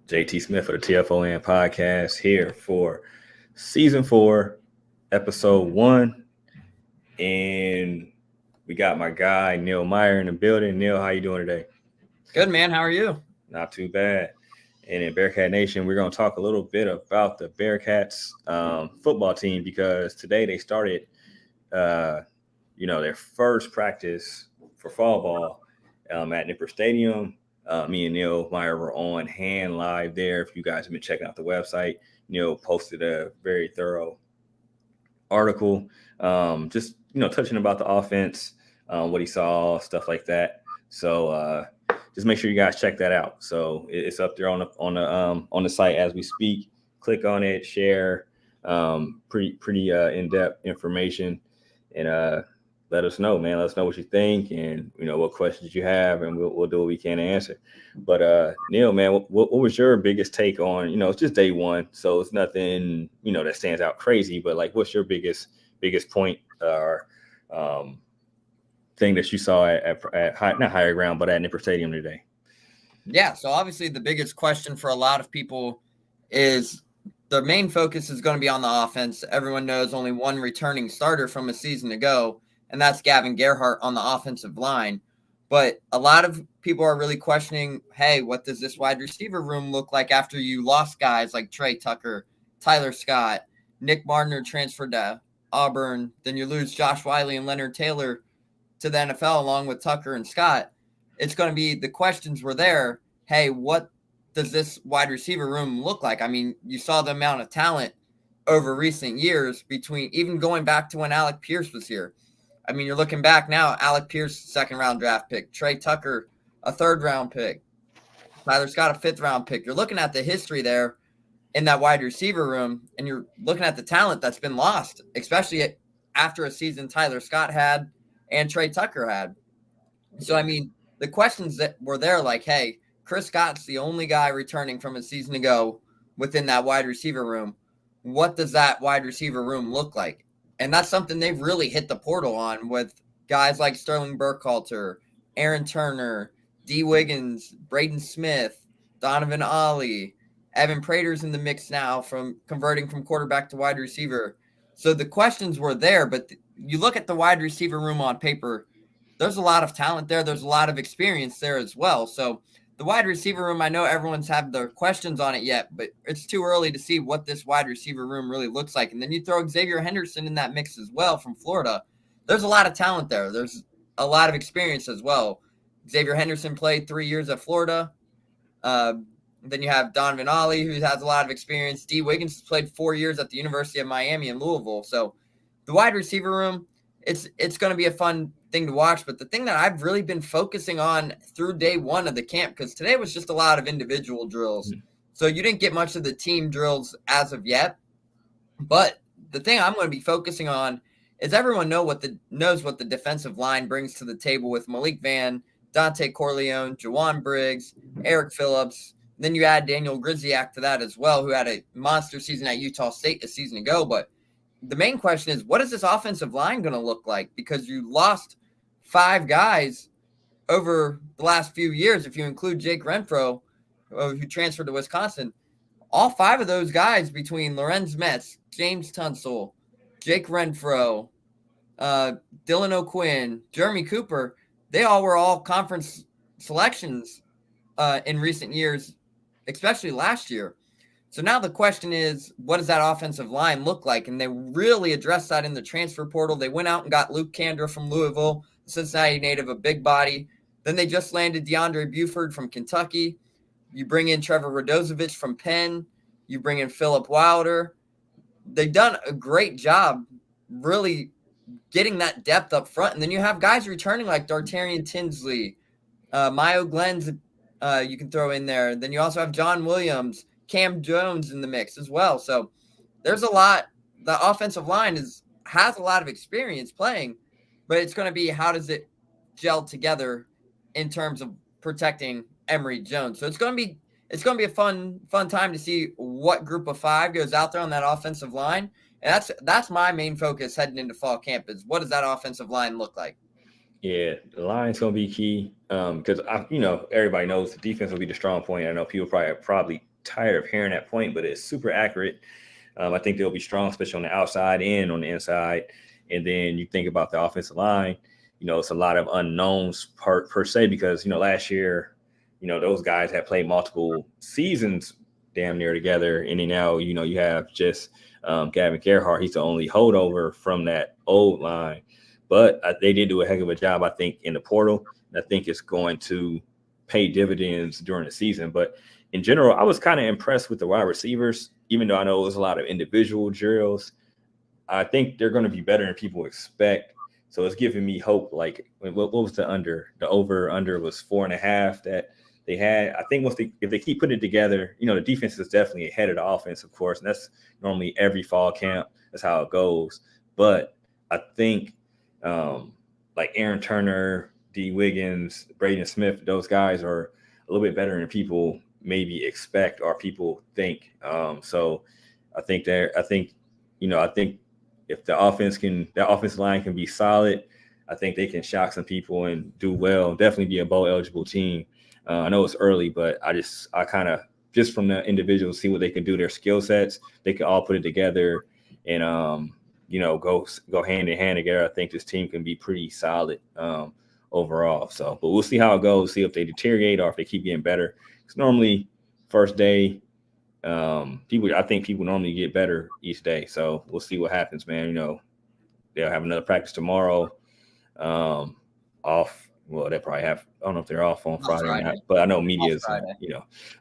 JT Smith for the TFON podcast here for season 4, episode 1. And we got my guy, Neil Meyer, in the building. Neil, how you doing today? Good, man. How are you? Not too bad. And in Bearcat Nation, we're going to talk a little bit about the Bearcats football team because today they started, their first practice for fall ball at Nipper Stadium. Me and Neil Meyer were on hand live there. If you guys have been checking out the website, Neil posted a very thorough article, just touching about the offense, what he saw, stuff like that. So just make sure you guys check that out. So it's up there on the site as we speak. Click on it, share. Pretty in-depth information, and let us know, man. Let us know what you think and what questions you have, and we'll do what we can to answer. But Neil, man, what was your biggest take on? It's just day one, so it's nothing that stands out crazy. But like, what's your biggest point or thing that you saw at not Higher Ground, but at Nipper Stadium today? Yeah, so obviously the biggest question for a lot of people is the main focus is going to be on the offense. Everyone knows only one returning starter from a season ago, and that's Gavin Gerhardt on the offensive line. But a lot of people are really questioning, hey, what does this wide receiver room look like after you lost guys like Trey Tucker, Tyler Scott, Nick Martin transferred to Auburn, then you lose Josh Wiley and Leonard Taylor to the NFL along with Tucker and Scott. It's going to be the questions were there. Hey, what does this wide receiver room look like? I mean, you saw the amount of talent over recent years between even going back to when Alec Pierce was here. I mean, you're looking back now, Alec Pierce, second-round draft pick, Trey Tucker, a third-round pick, Tyler Scott, a fifth-round pick. You're looking at the history there in that wide receiver room, and you're looking at the talent that's been lost, especially after a season Tyler Scott had and Trey Tucker had. So, I mean, the questions that were there like, hey, Chris Scott's the only guy returning from a season ago within that wide receiver room. What does that wide receiver room look like? And that's something they've really hit the portal on with guys like Sterling Burkhalter, Aaron Turner, D. Wiggins, Braden Smith, Donovan Ollie, Evan Prater's in the mix now from converting from quarterback to wide receiver. So the questions were there, but you look at the wide receiver room on paper, there's a lot of talent there. There's a lot of experience there as well. So the wide receiver room, I know everyone's had their questions on it yet, but it's too early to see what this wide receiver room really looks like. And then you throw Xavier Henderson in that mix as well from Florida. There's a lot of talent there. There's a lot of experience as well. Xavier Henderson played 3 years at Florida. Then you have Donovan Ollie, who has a lot of experience. D. Wiggins played 4 years at the University of Miami in Louisville. So the wide receiver room, it's going to be a fun thing to watch. But the thing that I've really been focusing on through day one of the camp, because today was just a lot of individual drills. So you didn't get much of the team drills as of yet. But the thing I'm going to be focusing on is everyone knows what the defensive line brings to the table with Malik Vann, Dante Corleone, Jawan Briggs, Eric Phillips. Then you add Daniel Griziak to that as well, who had a monster season at Utah State a season ago. But the main question is, what is this offensive line going to look like? Because you lost 5 guys over the last few years, if you include Jake Renfro, who transferred to Wisconsin. All 5 of those guys between Lorenz Metz, James Tunsil, Jake Renfro, Dylan O'Quinn, Jeremy Cooper, they all were all conference selections in recent years, especially last year. So now the question is, what does that offensive line look like? And they really addressed that in the transfer portal. They went out and got Luke Kandra from Louisville, Cincinnati native, a big body. Then they just landed DeAndre Buford from Kentucky. You bring in Trevor Radozovic from Penn. You bring in Philip Wilder. They've done a great job really getting that depth up front. And then you have guys returning like Dartarian Tinsley, Mayo Glenn's you can throw in there. Then you also have John Williams, Cam Jones in the mix as well. So there's a lot. The offensive line has a lot of experience playing, but it's going to be how does it gel together in terms of protecting Emory Jones. So it's going to be a fun time to see what group of 5 goes out there on that offensive line. And that's my main focus heading into fall camp is what does that offensive line look like? Yeah, the line's going to be key because everybody knows the defense will be the strong point. I know people probably tired of hearing that point, but it's super accurate. I think they'll be strong, especially on the outside and on the inside. And then you think about the offensive line, it's a lot of unknowns per se, because, last year, those guys had played multiple seasons damn near together. And then now, you have just Gavin Gerhardt. He's the only holdover from that old line. But they did do a heck of a job, I think, in the portal. I think it's going to pay dividends during the season. But in general, I was kind of impressed with the wide receivers, even though I know it was a lot of individual drills. I think they're going to be better than people expect. So it's giving me hope. Like, what was the under? The over-under was 4.5 that they had. I think if they keep putting it together, the defense is definitely ahead of the offense, of course. And that's normally every fall camp. That's how it goes. But I think like Aaron Turner, D. Wiggins, Braden Smith, those guys are a little bit better than people maybe expect or people think. So I think if the offensive line can be solid, I think they can shock some people and do well. Definitely be a bowl eligible team. I know it's early, but I kind of just from the individuals see what they can do, their skill sets. They can all put it together and go hand in hand together. I think this team can be pretty solid overall. So, but we'll see how it goes. See if they deteriorate or if they keep getting better. It's normally first day. I think people normally get better each day. So we'll see what happens, man. They'll have another practice tomorrow. Off. Well, they probably have. I don't know if they're off on Friday or not, but I know media's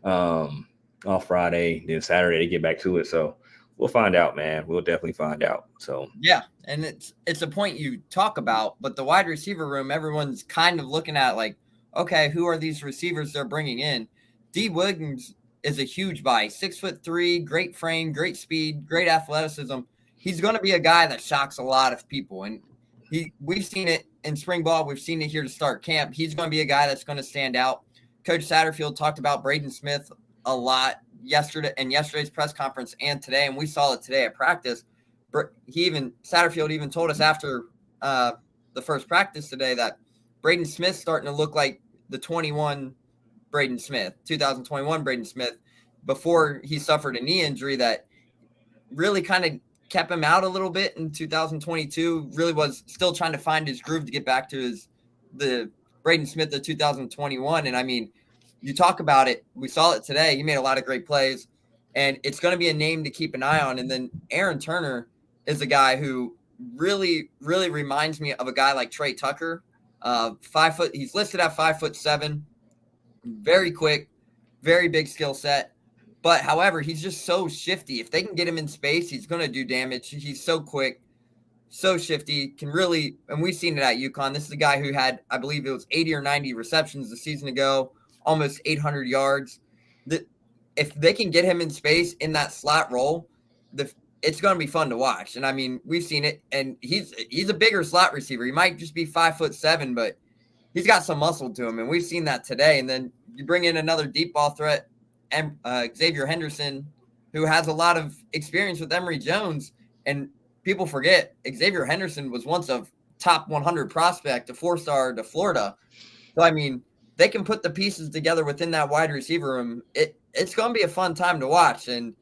off Friday. Then Saturday they get back to it. So we'll find out, man. We'll definitely find out. So yeah, and it's a point you talk about, but the wide receiver room, everyone's kind of looking at like, okay, who are these receivers they're bringing in? D. Wiggins is a huge buy, 6'3", great frame, great speed, great athleticism. He's going to be a guy that shocks a lot of people, and we've seen it in spring ball. We've seen it here to start camp. He's going to be a guy that's going to stand out. Coach Satterfield talked about Braden Smith a lot yesterday's press conference and today, and we saw it today at practice. Satterfield even told us after the first practice today that Braden Smith's starting to look like the 2021 Braden Smith before he suffered a knee injury that really kind of kept him out a little bit in 2022. Really was still trying to find his groove to get back to the Braden Smith of 2021. And I mean, you talk about it. We saw it today. He made a lot of great plays, and it's going to be a name to keep an eye on. And then Aaron Turner is a guy who really, really reminds me of a guy like Trey Tucker. 5 foot. He's listed at 5'7", very quick, very big skill set. But however, he's just so shifty. If they can get him in space, he's going to do damage. He's so quick, so shifty, can really, and we've seen it at UConn. This is a guy who had, I believe it was 80 or 90 receptions the season ago, almost 800 yards. If they can get him in space in that slot role, it's going to be fun to watch. And I mean, we've seen it, and he's a bigger slot receiver. He might just be 5'7", but he's got some muscle to him, and we've seen that today. And then you bring in another deep ball threat, and Xavier Henderson, who has a lot of experience with Emory Jones. And people forget Xavier Henderson was once a top 100 prospect, a 4-star to Florida. So, I mean, they can put the pieces together within that wide receiver room. It's going to be a fun time to watch. And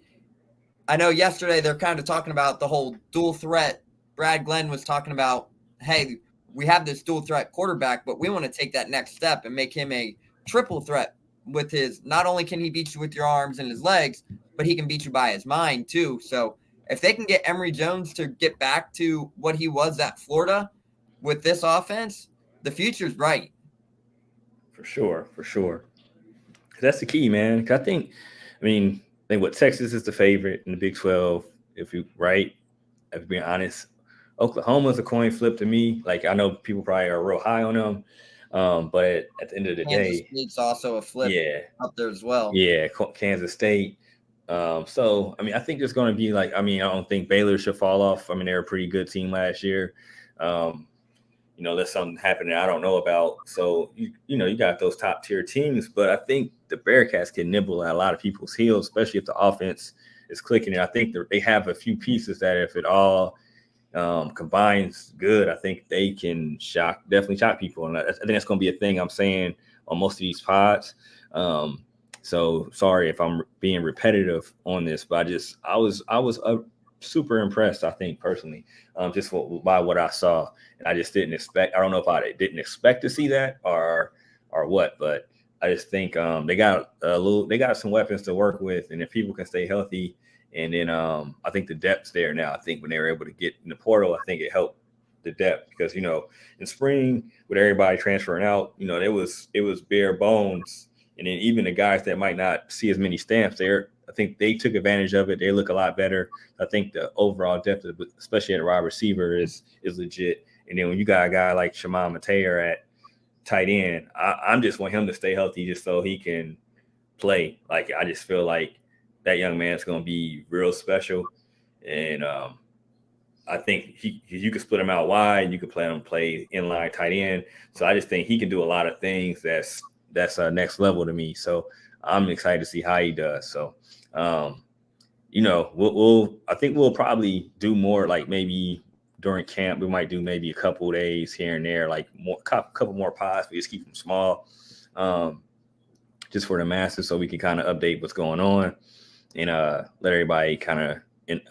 I know yesterday they're kind of talking about the whole dual threat. Brad Glenn was talking about, hey, we have this dual threat quarterback, but we want to take that next step and make him a triple threat with his, not only can he beat you with your arms and his legs, but he can beat you by his mind too. So if they can get Emory Jones to get back to what he was at Florida with this offense, the future's bright. For sure. That's the key, man. I think what Texas is the favorite in the Big 12. If being honest, Oklahoma's a coin flip to me. Like, I know people probably are real high on them, but at the end of the day, State's also a flip up there as well. Yeah, Kansas State. So, I think there's going to be I don't think Baylor should fall off. They're a pretty good team last year. There's something happening I don't know about. So, you got those top tier teams, but I think the Bearcats can nibble at a lot of people's heels, especially if the offense is clicking. And I think they have a few pieces that if it all combines good, I think they can definitely shock people. And I think that's going to be a thing I'm saying on most of these pods. So sorry if I'm being repetitive on this, but I was super impressed. I think personally, just by what I saw, and I just didn't expect. I don't know if I didn't expect to see that or what, but I just think they got they got some weapons to work with, and if people can stay healthy, and then I think the depth's there now. I think when they were able to get in the portal, I think it helped the depth because in spring with everybody transferring out, it was bare bones. And then even the guys that might not see as many stamps, I think they took advantage of it. They look a lot better. I think the overall depth, especially at wide receiver, is legit. And then when you got a guy like Shimon Mateer at tight end, I'm just want him to stay healthy just so he can play. Like I just feel like that young man's going to be real special. And I think you could split him out wide. You could play inline tight end. So I just think he can do a lot of things that's next level to me. So I'm excited to see how he does. So, I think we'll probably do more like maybe during camp. We might do maybe a couple of days here and there, like couple more pods. We just keep them small, just for the masses, so we can kind of update what's going on and let everybody kind of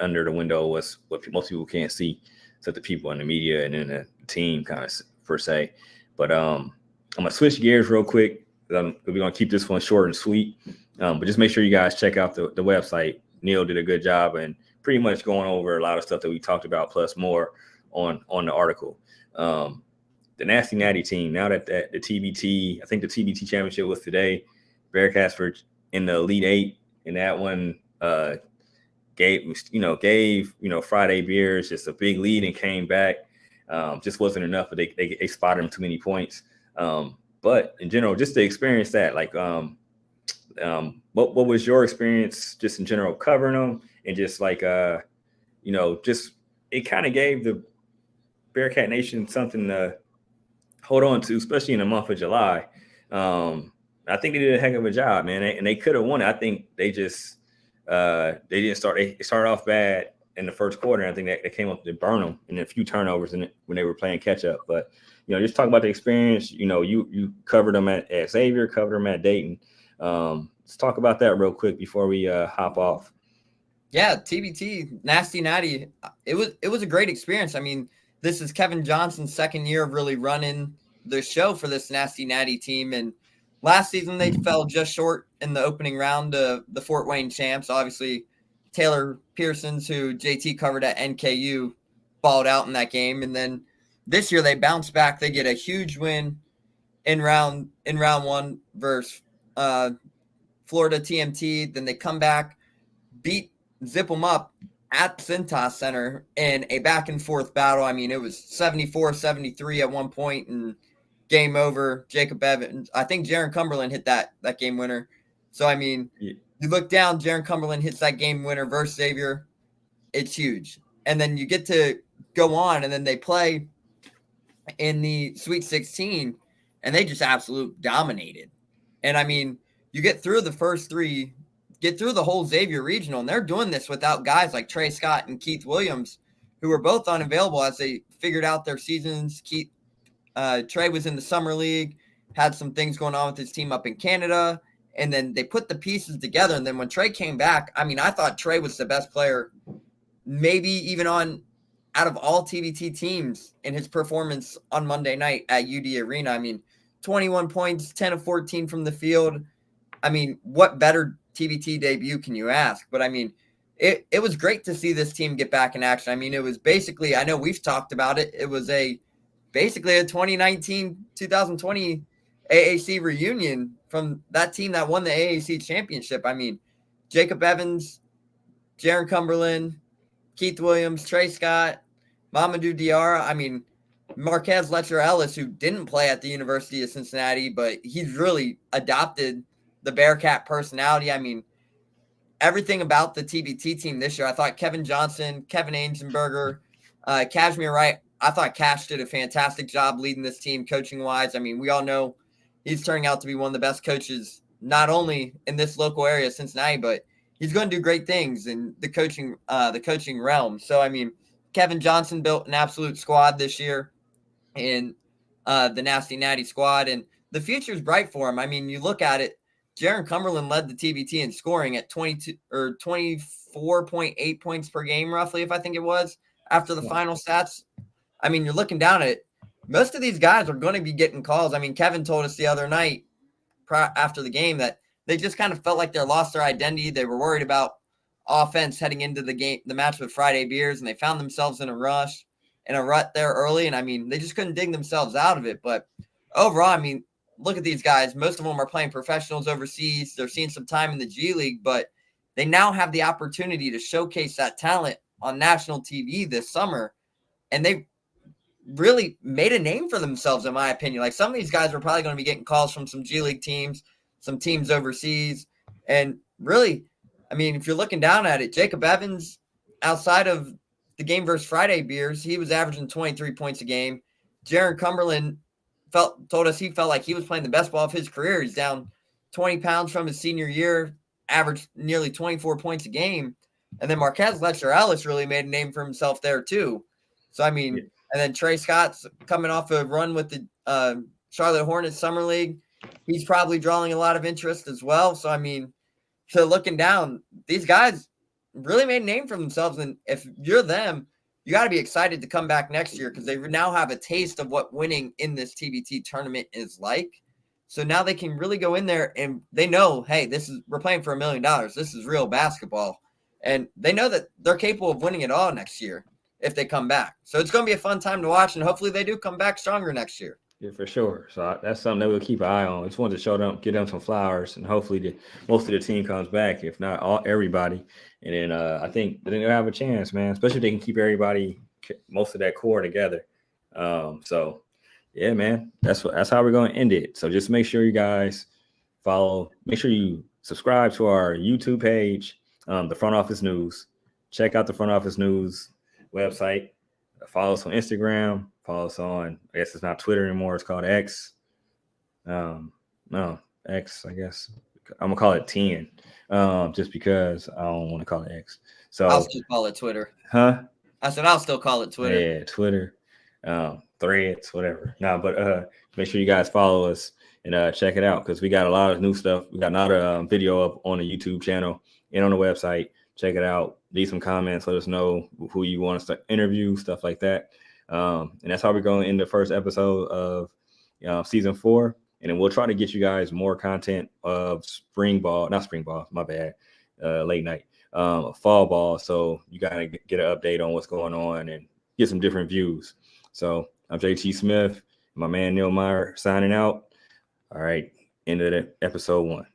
under the window what most people can't see, except the people in the media and in the team kind of per se. But I'm gonna switch gears real quick. We're gonna keep this one short and sweet. But just make sure you guys check out the website. Neil did a good job and pretty much going over a lot of stuff that we talked about plus more on the article. The Nasty Natty team. Now that the TBT, I think the TBT championship was today. Bearcats were in the Elite Eight, and that one gave Friday Beers just a big lead and came back. Just wasn't enough, but they spotted him too many points. But in general, just to experience that, like, what was your experience just in general covering them and just like, just it kind of gave the Bearcat Nation something to hold on to, especially in the month of July. I think they did a heck of a job, man, and they could have won it. I think they just they didn't start. They started off bad in the first quarter. And I think they came up to burn them and a few turnovers when they were playing catch up. But just talk about the experience. You covered them at Xavier, covered them at Dayton. Let's talk about that real quick before we hop off. Yeah, TBT, Nasty Natty. It was a great experience. I mean, this is Kevin Johnson's second year of really running the show for this Nasty Natty team. And last season, they fell just short in the opening round of the Fort Wayne champs. Obviously, Taylor Pearsons, who JT covered at NKU, balled out in that game. And then this year, they bounce back. They get a huge win in round one versus Florida TMT. Then they come back, zip them up at Cintas Center in a back-and-forth battle. I mean, it was 74-73 at one point, and game over. Jacob Evans, I think Jaron Cumberland hit that game winner. So, I mean, You look down, Jaron Cumberland hits that game winner versus Xavier. It's huge. And then you get to go on, and then they play in the Sweet 16, and they just absolutely dominated. And, I mean, you get through the first three, get through the whole Xavier regional, and they're doing this without guys like Trey Scott and Keith Williams, who were both unavailable as they figured out their seasons. Trey was in the summer league, had some things going on with his team up in Canada, and then they put the pieces together. And then when Trey came back, I mean, I thought Trey was the best player, maybe even out of all TBT teams in his performance on Monday night at UD Arena. I mean, 21 points, 10 of 14 from the field. I mean, what better TBT debut can you ask? But, I mean, it was great to see this team get back in action. I mean, it was basically, I know we've talked about it, it was basically a 2019-2020 AAC reunion from that team that won the AAC championship. I mean, Jacob Evans, Jaron Cumberland, Keith Williams, Trey Scott, Mamadou Diarra. I mean, Marquez Letcher-Ellis, who didn't play at the University of Cincinnati, but he's really adopted the Bearcat personality. I mean, everything about the TBT team this year, I thought Kevin Johnson, Kevin Ainsenberger, Kashmir Wright, I thought Cash did a fantastic job leading this team coaching-wise. I mean, we all know he's turning out to be one of the best coaches, not only in this local area, Cincinnati, but he's going to do great things in the coaching realm. So, I mean, Kevin Johnson built an absolute squad this year in the Nasty Natty squad, and the future's bright for him. I mean, you look at it, Jaron Cumberland led the TBT in scoring at 22 or 24.8 points per game, roughly, if I think it was, after the final stats. I mean, you're looking down at it. Most of these guys are going to be getting calls. I mean, Kevin told us the other night after the game that they just kind of felt like they lost their identity. They were worried about offense heading into the match with Friday Beers, and they found themselves in a rut there early. And I mean, they just couldn't dig themselves out of it. But overall, I mean, look at these guys. Most of them are playing professionals overseas. They're seeing some time in the G League, but they now have the opportunity to showcase that talent on national TV this summer. And they really made a name for themselves, in my opinion. Like, some of these guys are probably going to be getting calls from some G League teams, some teams overseas. And really, I mean, if you're looking down at it, Jacob Evans, outside of the game versus Friday Beers, he was averaging 23 points a game. Jaron Cumberland told us he felt like he was playing the best ball of his career. He's down 20 pounds from his senior year, averaged nearly 24 points a game. And then Marquez Letcher-Ellis really made a name for himself there too. So, I mean, and then Trey Scott's coming off a run with the Charlotte Hornets Summer League. He's probably drawing a lot of interest as well. So, I mean, so looking down, these guys really made a name for themselves. And if you're them, you got to be excited to come back next year because they now have a taste of what winning in this TBT tournament is like. So now they can really go in there and they know, hey, we're playing for $1 million. This is real basketball. And they know that they're capable of winning it all next year if they come back. So it's going to be a fun time to watch, and hopefully they do come back stronger next year. Yeah, for sure. So that's something that we'll keep an eye on. Just wanted to show them, get them some flowers, and hopefully most of the team comes back, if not everybody. And then I think they'll have a chance, man, especially if they can keep most of that core together. So, yeah, man, that's how we're going to end it. So just make sure you guys make sure you subscribe to our YouTube page, the Front Office News. Check out the Front Office News website. Follow us on Instagram. Follow us on, I guess it's not Twitter anymore. It's called X. No, X, I guess. I'm going to call it 10 just because I don't want to call it X. So I'll still call it Twitter. Huh? I said I'll still call it Twitter. Yeah, Twitter, Threads, whatever. But make sure you guys follow us and check it out because we got a lot of new stuff. We got another video up on the YouTube channel and on the website. Check it out. Leave some comments. Let us know who you want us to interview, stuff like that. And that's how we're going in the first episode of season 4. And then we'll try to get you guys more content of late night, fall ball. So you got to get an update on what's going on and get some different views. So I'm JT Smith, my man Neil Meyer signing out. All right, end of the episode 1.